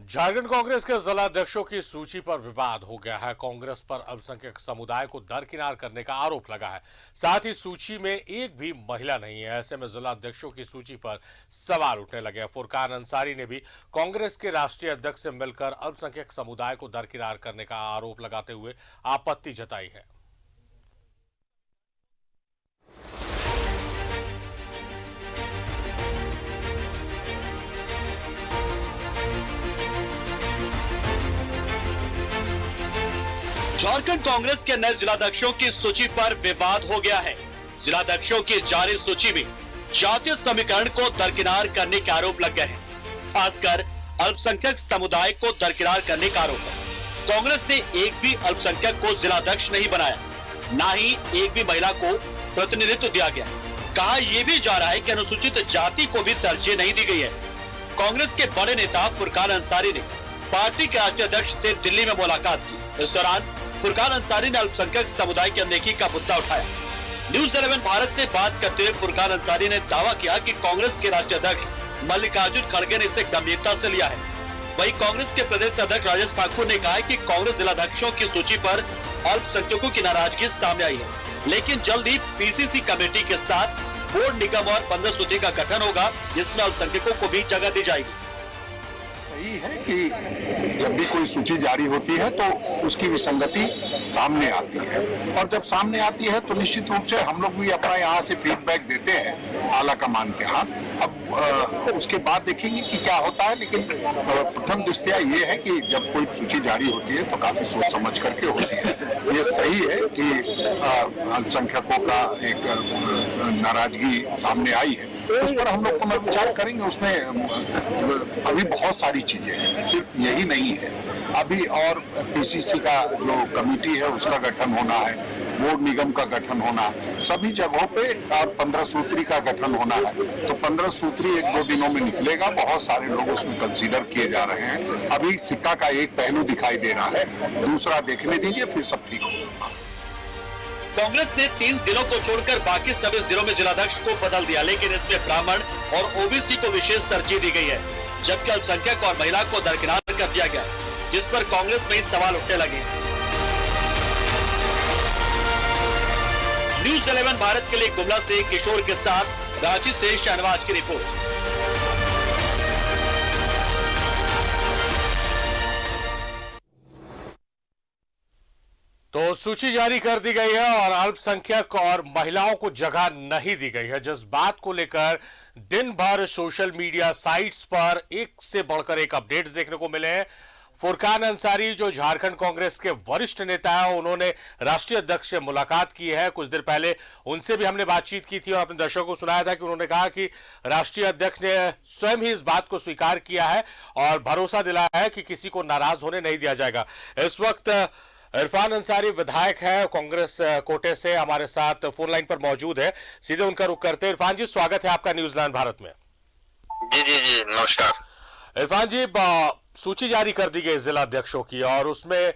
झारखंड कांग्रेस के जिला अध्यक्षों की सूची पर विवाद हो गया है। कांग्रेस पर अल्पसंख्यक समुदाय को दरकिनार करने का आरोप लगा है। साथ ही सूची में एक भी महिला नहीं है। ऐसे में जिला अध्यक्षों की सूची पर सवाल उठने लगे हैं। फुरकान अंसारी ने भी कांग्रेस के राष्ट्रीय अध्यक्ष से मिलकर अल्पसंख्यक समुदाय को दरकिनार करने का आरोप लगाते हुए आपत्ति जताई है। झारखंड कांग्रेस के नए जिलाध्यक्षों की सूची पर विवाद हो गया है। जिलाध्यक्षों की जारी सूची में जातीय समीकरण को दरकिनार करने के आरोप लग गए हैं। खासकर अल्पसंख्यक समुदाय को दरकिनार करने का आरोप है। कांग्रेस ने एक भी अल्पसंख्यक को जिलाध्यक्ष नहीं बनाया, न ही एक भी महिला को प्रतिनिधित्व दिया गया। कहा यह भी जा रहा है कि अनुसूचित जाति को भी तरजीह नहीं दी गई है। कांग्रेस के बड़े नेता फुरकान अंसारी ने पार्टी के राष्ट्रीय अध्यक्ष से दिल्ली में मुलाकात की। इस दौरान फुरकान अंसारी ने अल्पसंख्यक समुदाय की अनदेखी का मुद्दा उठाया। न्यूज़ 11 भारत से बात करते हुए फुरकान अंसारी ने दावा किया कि कांग्रेस के राष्ट्रीय अध्यक्ष मल्लिकार्जुन खड़गे ने इसे गंभीरता से लिया है। वहीं कांग्रेस के प्रदेश अध्यक्ष राजेश ठाकुर ने कहा है कि कांग्रेस जिलाध्यक्षों की सूची पर अल्पसंख्यकों की नाराजगी सामने आई है, लेकिन जल्द ही पीसीसी कमेटी के साथ बोर्ड, निगम और 15 सूची का गठन होगा, जिसमें अल्पसंख्यकों को भी जगह दी जाएगी। सही है कि जब भी कोई सूची जारी होती है तो उसकी विसंगति सामने आती है, और जब सामने आती है तो निश्चित रूप से हम लोग भी अपना यहाँ से फीडबैक देते हैं आला कमान के हाथ। अब उसके बाद देखेंगे कि क्या होता है, लेकिन प्रथम दृष्टया ये है कि जब कोई सूची जारी होती है तो काफी सोच समझ करके होती है। ये सही है कि अल्पसंख्यकों का एक नाराजगी सामने आई है, उस पर हम लोग पुनर्विचार करेंगे। उसमें अभी बहुत सारी चीजें हैं, सिर्फ यही नहीं है। अभी और पीसीसी का जो कमेटी है उसका गठन होना है, बोर्ड निगम का गठन होना है, सभी जगहों पे, और 15 सूत्री का गठन होना है। तो 15 सूत्री 1-2 दिनों में निकलेगा। बहुत सारे लोग उसमें कंसीडर किए जा रहे हैं। अभी सिक्का का एक पहलू दिखाई दे रहा है, दूसरा देखने दीजिए, फिर सब ठीक होगा। कांग्रेस ने 3 जिलों को छोड़कर बाकी सभी जिलों में जिलाध्यक्ष को बदल दिया, लेकिन इसमें ब्राह्मण और ओबीसी को विशेष तरजीह दी गई है, जबकि अल्पसंख्यक और महिला को दरकिनार कर दिया गया, जिस पर कांग्रेस में ही सवाल उठने लगे। न्यूज़ 11 भारत के लिए गुमला से किशोर के साथ रांची से शहनवाज की रिपोर्ट। तो सूची जारी कर दी गई है और अल्पसंख्यक और महिलाओं को जगह नहीं दी गई है, जिस बात को लेकर दिन भर सोशल मीडिया साइट्स पर एक से बढ़कर एक अपडेट्स देखने को मिले हैं। फुरकान अंसारी जो झारखंड कांग्रेस के वरिष्ठ नेता है, उन्होंने राष्ट्रीय अध्यक्ष से मुलाकात की है। कुछ देर पहले उनसे भी हमने बातचीत की थी और अपने दर्शकों को सुनाया था कि उन्होंने कहा कि राष्ट्रीय अध्यक्ष ने स्वयं ही इस बात को स्वीकार किया है और भरोसा दिलाया है कि किसी को नाराज होने नहीं दिया जाएगा। इस वक्त इरफान अंसारी विधायक है कांग्रेस कोटे से, हमारे साथ फोन लाइन पर मौजूद है। सीधे उनका रुख करते हैं। इरफान जी, स्वागत है आपका न्यूज़ 11 भारत में। जी नमस्कार। इरफान जी, सूची जारी कर दी गई जिला अध्यक्षों की और उसमें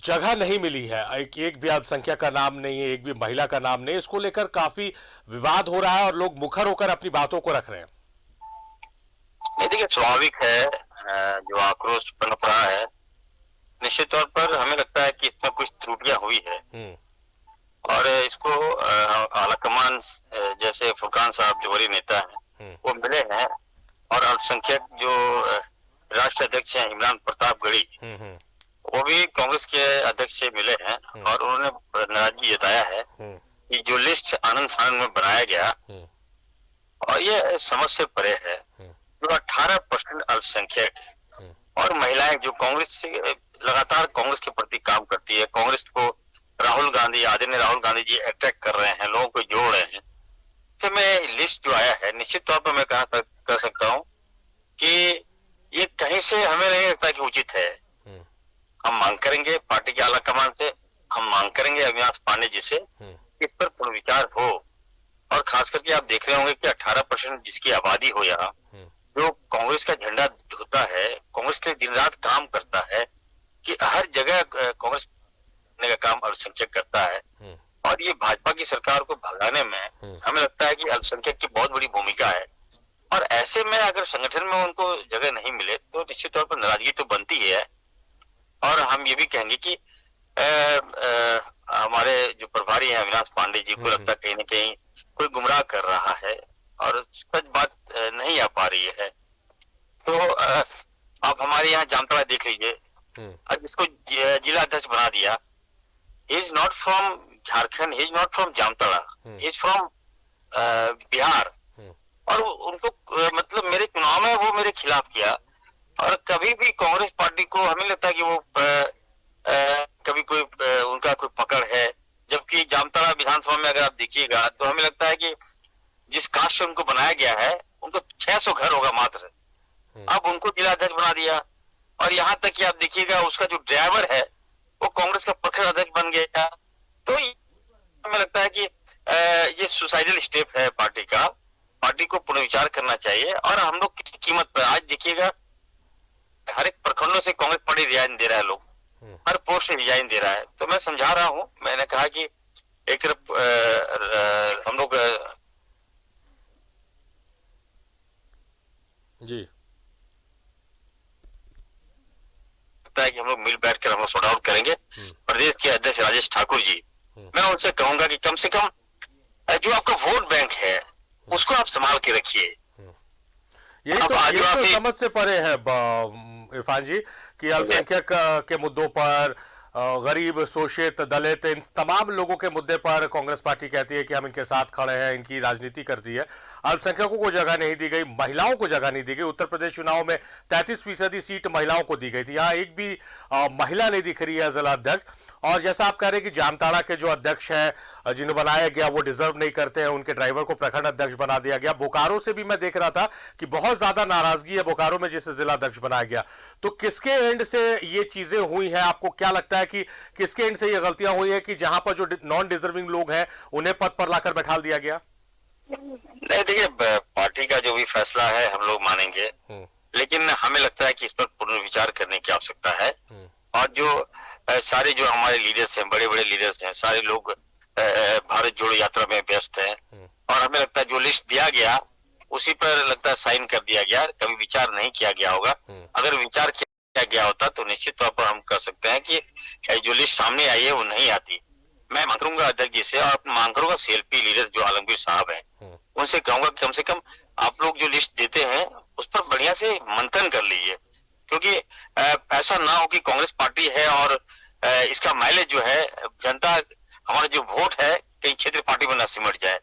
जगह नहीं मिली है। एक भी अल्पसंख्यक का नाम नहीं है, एक भी महिला का नाम नहीं। इसको लेकर काफी विवाद हो रहा है और लोग मुखर होकर अपनी बातों को रख रहे हैं। नहीं, देखिए, स्वाभाविक है जो आक्रोश पनप रहा है। निश्चित तौर पर हमें लगता है कि इसमें कुछ त्रुटियां हुई है और इसको आलाकमान जैसे फुरकान साहब जो बड़े नेता हैं वो मिले हैं, और अल्पसंख्यक जो राष्ट्रीय अध्यक्ष हैं इमरान प्रताप गढ़ी, वो भी कांग्रेस के अध्यक्ष से मिले हैं और उन्होंने नाराजगी जताया है कि जो लिस्ट आनंद फानंद में बनाया गया और ये समझ से परे है। जो 18% अल्पसंख्यक और महिलाएं जो कांग्रेस से लगातार कांग्रेस के प्रति काम करती है, कांग्रेस को राहुल गांधी, आदरणीय राहुल गांधी जी अट्रैक्ट कर रहे हैं, लोगों को जोड़ रहे हैं। तो मैं लिस्ट जो आया है, निश्चित तौर पर मैं कह सकता हूं कि ये कहीं से हमें नहीं लगता कि उचित है। हम मांग करेंगे पार्टी के आला कमान से, हम मांग करेंगे अविनाश पांडे जी से, इस पर पुनर्विचार हो। और खास करके आप देख रहे होंगे कि 18% जिसकी आबादी हो यहाँ, जो कांग्रेस का झंडा होता है, कांग्रेस के लिए दिन रात काम करता है कि हर जगह कांग्रेस का काम अल्पसंख्यक करता है, और ये भाजपा की सरकार को भगाने में हमें लगता है कि अल्पसंख्यक की बहुत बड़ी भूमिका है। और ऐसे में अगर संगठन में उनको जगह नहीं मिले तो निश्चित तौर पर नाराजगी तो बनती ही है। और हम ये भी कहेंगे कि हमारे जो प्रभारी हैं अविनाश पांडे जी को लगता है कहीं ना कहीं कोई गुमराह कर रहा है और सच बात नहीं आ पा रही है। तो आप हमारे यहाँ जामताड़ा देख लीजिए, जिसको जिला अध्यक्ष बना दिया, he is not from Jharkhand, he is not from Jamtara, he is from Bihar. और उनको मतलब मेरे चुनाव में वो मेरे खिलाफ किया। और कभी भी कांग्रेस पार्टी को हमें लगता है कि वो कभी कोई उनका कोई पकड़ है, जबकि जामताड़ा विधानसभा में अगर आप देखिएगा तो हमें लगता है कि जिस कास्ट से उनको बनाया गया है उनको 600 घर होगा मात्र, अब उनको जिला अध्यक्ष बना दिया। और यहाँ तक कि आप देखिएगा उसका जो ड्राइवर है वो कांग्रेस का प्रखंड अध्यक्ष बन गया। तो हमें लगता है कि ये सुसाइडल स्टेप है पार्टी का, पार्टी को पुनर्विचार करना चाहिए। और हम लोग किसी कीमत पर आज देखिएगा हर एक प्रखंडों से कांग्रेस पार्टी रिजाइन दे रहा है, लोग हर पोस्ट से रिजाइन दे रहा है। तो मैं समझा रहा हूं, मैंने कहा कि एक तरफ हम लोग जी लगता है कि हम लोग मिल बैठ कर हम लोग सॉर्ट आउट करेंगे। प्रदेश के अध्यक्ष राजेश ठाकुर जी, मैं उनसे कहूंगा कि कम से कम जो आपका वोट बैंक है उसको आप संभाल के रखिए। ये तो समझ से परे है इरफान जी कि अल्पसंख्यक के मुद्दों पर, गरीब, शोषित, दलित, इन तमाम लोगों के मुद्दे पर कांग्रेस पार्टी कहती है कि हम इनके साथ खड़े हैं, इनकी राजनीति करती है। अल्पसंख्यकों को जगह नहीं दी गई, महिलाओं को जगह नहीं दी गई। उत्तर प्रदेश चुनाव में 33% सीट महिलाओं को दी गई थी, यहाँ एक भी महिला नहीं दिख रही है जिला अध्यक्ष। और जैसा आप कह रहे हैं कि जामताड़ा के जो अध्यक्ष हैं जिन्हें बनाया गया वो डिजर्व नहीं करते हैं, उनके ड्राइवर को प्रखंड अध्यक्ष बना दिया गया। बोकारो से भी मैं देख रहा था कि बहुत ज्यादा नाराजगी है बोकारो में जिसे जिला अध्यक्ष बनाया गया। तो किसके एंड से ये चीजें हुई हैं? आपको क्या लगता है कि किसके एंड से ये गलतियां हुई है कि जहां पर जो नॉन डिजर्विंग लोग हैं उन्हें पद पर लाकर बैठा दिया गया? नहीं, देखिए पार्टी का जो भी फैसला है हम लोग मानेंगे, लेकिन हमें लगता है कि इस पर पुनर्विचार करने की आवश्यकता है। और जो सारे जो हमारे लीडर्स हैं, बड़े बड़े लीडर्स हैं, सारे लोग भारत जोड़ो यात्रा में व्यस्त हैं। और हमें लगता है जो लिस्ट दिया गया उसी पर लगता है साइन कर दिया गया, कभी विचार नहीं किया गया होगा। अगर विचार किया गया होता तो निश्चित तौर पर हम कह सकते हैं कि जो लिस्ट सामने आई है वो नहीं आती। मैं मांग करूंगा अध्यक्ष जी से और मांग करूंगा सीएलपी लीडर जो आलमगीर साहब हैं उनसे कहूंगा कम से कम आप लोग जो लिस्ट देते हैं उस पर बढ़िया से मंथन कर लीजिए, क्योंकि ऐसा ना हो कि कांग्रेस पार्टी है और इसका माइलेज जो है जनता, हमारा जो वोट है कहीं क्षेत्रीय पार्टी में ना सिमट जाए।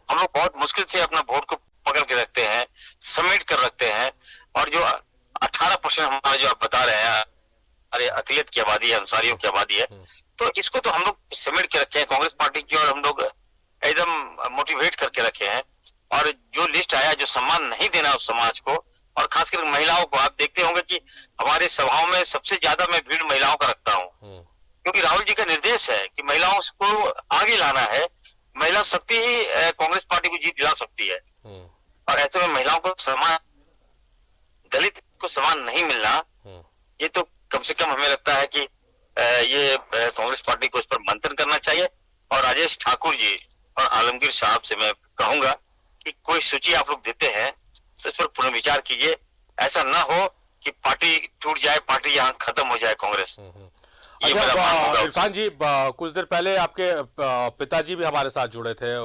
हम लोग बहुत मुश्किल से अपना वोट को पकड़ के रखते हैं, समेट कर रखते हैं। और जो 18% हमारा जो आप बता रहे हैं अरे अकलियत की आबादी है, अंसारियों की आबादी है, तो इसको तो हम लोग समेट के रखे हैं कांग्रेस पार्टी की, और हम लोग एकदम मोटिवेट करके रखे हैं। और जो लिस्ट आया, जो सम्मान नहीं देना उस समाज को, और खासकर महिलाओं को, आप देखते होंगे कि हमारे सभाओं में सबसे ज्यादा मैं भीड़ महिलाओं का रखता हूँ, क्योंकि राहुल जी का निर्देश है कि महिलाओं को आगे लाना है। महिला शक्ति ही कांग्रेस पार्टी को जीत दिला सकती है। और ऐसे में महिलाओं को सम्मान, दलित को सम्मान नहीं मिलना, ये तो कम से कम हमें लगता है कि ये कांग्रेस पार्टी को इस पर मंथन करना चाहिए। और राजेश ठाकुर जी और आलमगीर साहब से मैं कहूंगा कि कोई सूची आप लोग देते हैं तो इस पर पुनर्विचार कीजिए। ऐसा ना हो कि पार्टी टूट जाए, पार्टी यहाँ खत्म हो जाए कांग्रेस। अच्छा इरफान जी, कुछ देर पहले आपके पिताजी भी हमारे साथ जुड़े थे,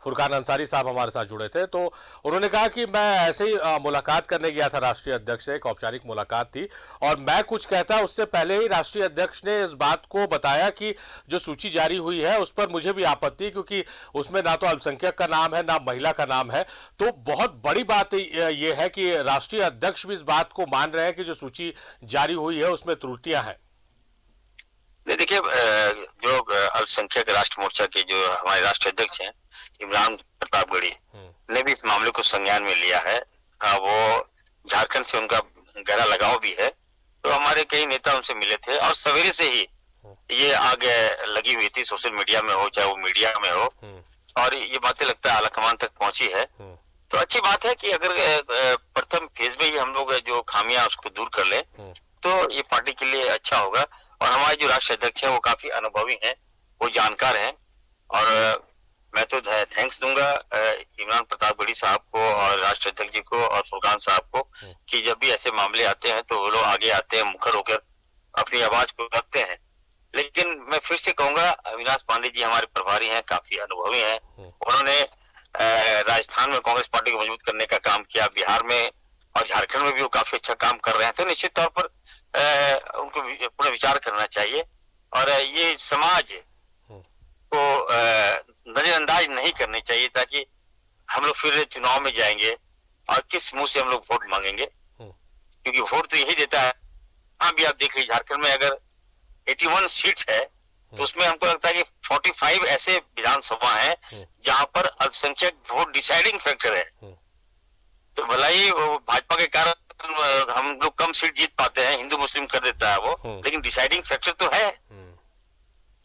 फुरकान अंसारी साहब हमारे साथ जुड़े थे, तो उन्होंने कहा कि मैं ऐसे ही मुलाकात करने गया था राष्ट्रीय अध्यक्ष से, एक औपचारिक मुलाकात थी, और मैं कुछ कहता उससे पहले ही राष्ट्रीय अध्यक्ष ने इस बात को बताया कि जो सूची जारी हुई है उस पर मुझे भी आपत्ति, क्योंकि उसमें ना तो अल्पसंख्यक का नाम है ना महिला का नाम है। तो बहुत बड़ी बात यह है कि राष्ट्रीय अध्यक्ष भी इस बात को मान रहे हैं कि जो सूची जारी हुई है उसमें त्रुटियां हैं। देखिए, जो अल्पसंख्यक राष्ट्र मोर्चा के जो हमारे राष्ट्रीय अध्यक्ष हैं इमरान प्रतापगढ़ी ने भी इस मामले को संज्ञान में लिया है। वो झारखंड से उनका गहरा लगाव भी है, तो हमारे कई नेता उनसे मिले थे और सवेरे से ही ये आगे लगी हुई थी, सोशल मीडिया में हो चाहे वो मीडिया में हो, और ये बातें लगता है आलाकमान तक पहुंची है। तो अच्छी बात है कि अगर प्रथम फेज में ही हम लोग जो खामियां उसको दूर कर ले तो ये पार्टी के लिए अच्छा होगा। और हमारे जो राष्ट्रीय अध्यक्ष हैं वो काफी अनुभवी हैं, वो जानकार हैं, और मैं तो थैंक्स दूंगा इमरान प्रतापगढ़ी साहब को और राष्ट्रीय अध्यक्ष जी को और फुरकान साहब को कि जब भी ऐसे मामले आते हैं तो वो लोग आगे आते हैं, मुखर होकर अपनी आवाज को रखते हैं। लेकिन मैं फिर से कहूंगा, अविनाश पांडे जी हमारे प्रभारी हैं, काफी अनुभवी हैं। उन्होंने राजस्थान में कांग्रेस पार्टी को मजबूत करने का काम किया, बिहार में और झारखंड में भी वो काफी अच्छा काम कर रहे हैं। तो निश्चित तौर पर उनको पूरा विचार करना चाहिए और ये समाज को नजरअंदाज नहीं करनी चाहिए, ताकि हम लोग फिर चुनाव में जाएंगे और किस मुंह से हम लोग वोट मांगेंगे, क्योंकि वोट तो यही देता है। हाँ भी आप देख लीजिए, झारखंड में अगर 81 सीट है तो उसमें हमको लगता है कि 45 ऐसे विधानसभा हैं जहां पर अल्पसंख्यक वोट डिसाइडिंग फैक्टर है। तो भला ही भाजपा के कारण हम लोग कम सीट जीत पाते हैं, हिंदू मुस्लिम कर देता है वो, लेकिन डिसाइडिंग फैक्टर तो है,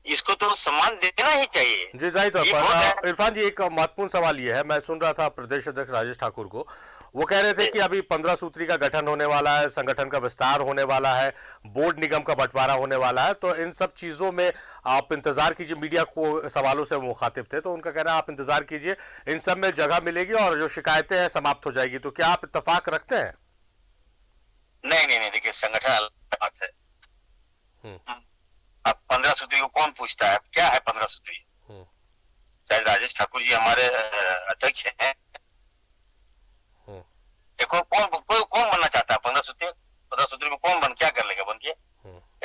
इसको तो सम्मान देना ही चाहिए। जी जाहिर तौर पर इरफान जी, एक महत्वपूर्ण सवाल ये है, मैं सुन रहा था प्रदेश अध्यक्ष राजेश ठाकुर को, वो कह रहे थे कि अभी 15 सूत्री का गठन होने वाला है, संगठन का विस्तार होने वाला है, बोर्ड निगम का बंटवारा होने वाला है, तो इन सब चीजों में आप इंतजार कीजिए। मीडिया को सवालों से मुखातिब थे तो उनका कहना है आप इंतजार कीजिए, इन सब में जगह मिलेगी और जो शिकायतें हैं समाप्त हो जाएगी। तो क्या आप इत्तेफाक रखते हैं? नहीं, देखिए संगठन अलग बात है। अब 15 सूत्री को कौन पूछता है, क्या है 15 सूत्री? चाहे राजेश ठाकुर जी हमारे अध्यक्ष हैं, देखो कौन बनना चाहता है 15 सूत्री? 15 सूत्री को कौन क्या कर लेगा बन के?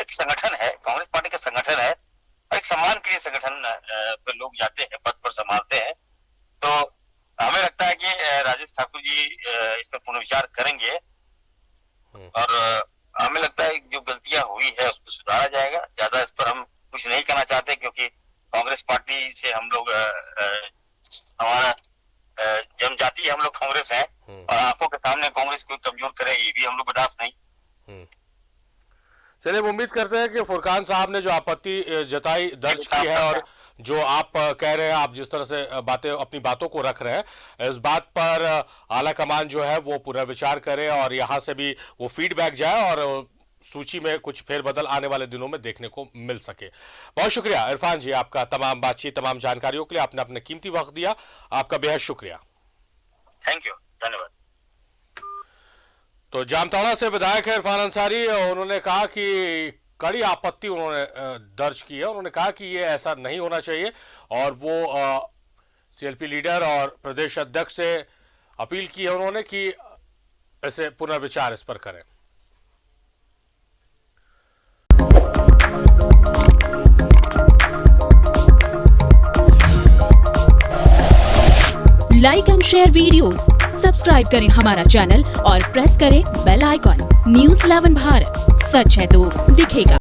एक संगठन है, कांग्रेस पार्टी का संगठन है, और एक सम्मान के लिए संगठन पे लोग जाते हैं, पद पर संभालते हैं। तो हमें लगता है कि राजेश ठाकुर जी इस पर पुनर्विचार करेंगे और हमें लगता है जो गलतियां हुई है उसको सुधारा जाएगा। ज्यादा इस पर हम कुछ नहीं कहना चाहते, क्योंकि कांग्रेस पार्टी से हम लोग हमारा जनजाति हम लोग कांग्रेस है और आंखों के सामने कांग्रेस को कमजोर करे ये भी हम लोग बर्दाश्त नहीं। चलिए, उम्मीद करते हैं कि फुरकान साहब ने जो आपत्ति जताई दर्ज की है और जो आप कह रहे हैं, आप जिस तरह से अपनी बातों को रख रहे हैं, इस बात पर आला कमान जो है वो पुनर्विचार करे और यहाँ से भी वो फीडबैक जाए और सूची में कुछ फेरबदल आने वाले दिनों में देखने को मिल सके। बहुत शुक्रिया इरफान जी, आपका तमाम बातचीत, तमाम जानकारियों के लिए आपने अपने कीमती वक्त दिया, आपका बेहद शुक्रिया। थैंक यू, धन्यवाद। तो जामताड़ा से विधायक है इरफान अंसारी, उन्होंने कहा कि कड़ी आपत्ति उन्होंने दर्ज की है। उन्होंने कहा कि ये ऐसा नहीं होना चाहिए और वो सीएलपी लीडर और प्रदेश अध्यक्ष से अपील की है उन्होंने कि ऐसे पुनर्विचार इस पर करें। Like and share videos, subscribe करें हमारा चैनल और प्रेस करें बेल आइकॉन। न्यूज़ 11 भारत, सच है तो दिखेगा।